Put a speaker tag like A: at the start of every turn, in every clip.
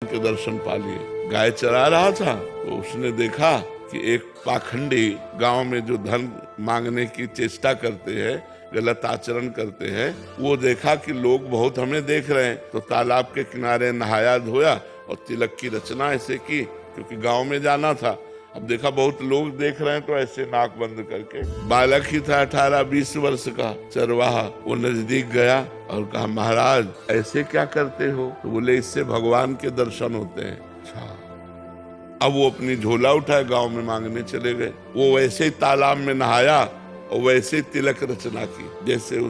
A: के दर्शन पा लिए। गाय चरा रहा था तो उसने देखा कि एक पाखंडी गांव में जो धन मांगने की चेष्टा करते हैं, गलत आचरण करते हैं, वो देखा कि लोग बहुत हमें देख रहे हैं, तो तालाब के किनारे नहाया धोया और तिलक की रचना ऐसे की, क्योंकि गांव में जाना था। अब देखा बहुत लोग देख रहे हैं तो ऐसे नाक बंद करके, बालक ही था 18-20 वर्ष का चरवाहा, वो नजदीक गया और कहा, महाराज ऐसे क्या करते हो? तो बोले, इससे भगवान के दर्शन होते हैं। अच्छा। अब वो अपनी झोला उठाए गांव में मांगने चले गए। वो वैसे ही तालाब में नहाया और वैसे ही तिलक रचना की जैसे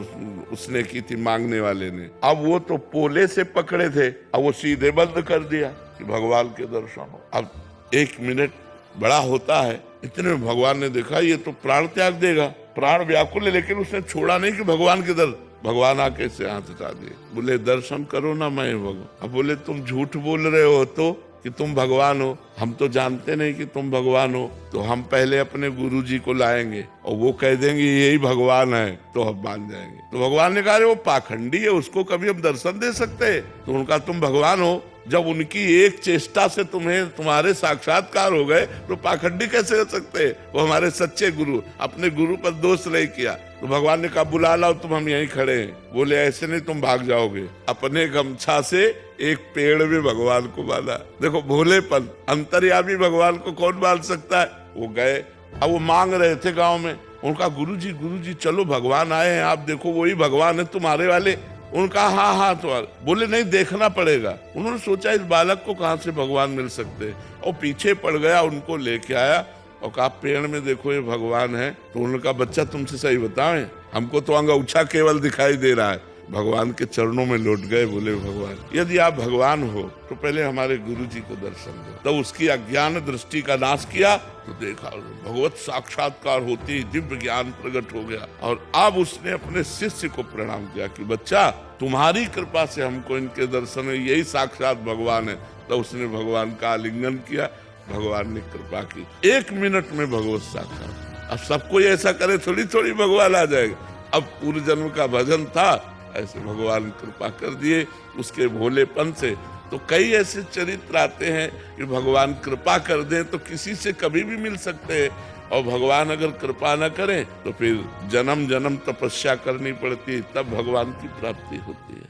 A: उसने की थी मांगने वाले ने। अब वो तो पोले से पकड़े थे, अब वो सीधे बंद कर दिया कि भगवान के दर्शन हो। अब 1 मिनट बड़ा होता है, इतने में भगवान ने देखा ये तो प्राण त्याग देगा, प्राण व्याकुल है, लेकिन उसने छोड़ा नहीं कि भगवान के दर। भगवान आके से हाथ हटा दिए, बोले दर्शन करो ना मैं भगवान। अब बोले तुम झूठ बोल रहे हो तो कि तुम भगवान हो, हम तो जानते नहीं कि तुम भगवान हो, तो हम पहले अपने गुरुजी को लाएंगे और वो कह देंगे यही भगवान है तो हम मान जाएंगे। तो भगवान ने कहा वो पाखंडी है, उसको कभी हम दर्शन दे सकते हैं? तो उनका तुम भगवान हो, जब उनकी एक चेष्टा से तुम्हारे साक्षात्कार हो गए तो पाखंडी कैसे हो सकते? वो हमारे सच्चे गुरु, अपने गुरु पर दोष नहीं किया। तो भगवान ने कहा बुला लाओ, तुम हम यहीं खड़े हैं। बोले ऐसे नहीं, तुम भाग जाओगे। अपने गमछा से एक पेड़ में भगवान को बांधा। देखो भोलेपन, अंतर्यामी भगवान को कौन बांध सकता है? वो गए, अब वो मांग रहे थे गांव में, उनका गुरुजी चलो भगवान आए हैं, आप देखो वही भगवान है तुम्हारे वाले। उनका हाँ तो बोले नहीं, देखना पड़ेगा। उन्होंने सोचा इस बालक को कहां से भगवान मिल सकते, और पीछे पड़ गया, उनको लेके आया और कहा पेड़ में देखो ये भगवान है। तो उनका बच्चा तुमसे सही बताएं, हमको तो अंगूठा केवल दिखाई दे रहा है। भगवान के चरणों में लौट गए, बोले भगवान यदि आप भगवान हो तो पहले हमारे गुरुजी को दर्शन दो। तो उसकी अज्ञान दृष्टि का नाश किया तो देखा भगवत साक्षात्कार होती, दिव्य ज्ञान प्रकट हो गया। और अब उसने अपने शिष्य को प्रणाम किया कि बच्चा तुम्हारी कृपा से हमको इनके दर्शन में, यही साक्षात भगवान है। तो उसने भगवान का आलिंगन किया, भगवान ने कृपा की, 1 मिनट में भगवत साक्षात। अब सबको ऐसा करे थोड़ी थोड़ी भगवान आ जाएगा। अब पूर्व जन्म का भजन था, ऐसे भगवान कृपा कर दिए उसके भोलेपन से। तो कई ऐसे चरित्र आते हैं कि भगवान कृपा कर दें तो किसी से कभी भी मिल सकते हैं, और भगवान अगर कृपा न करें तो फिर जन्म जन्म तपस्या करनी पड़ती है, तब भगवान की प्राप्ति होती है।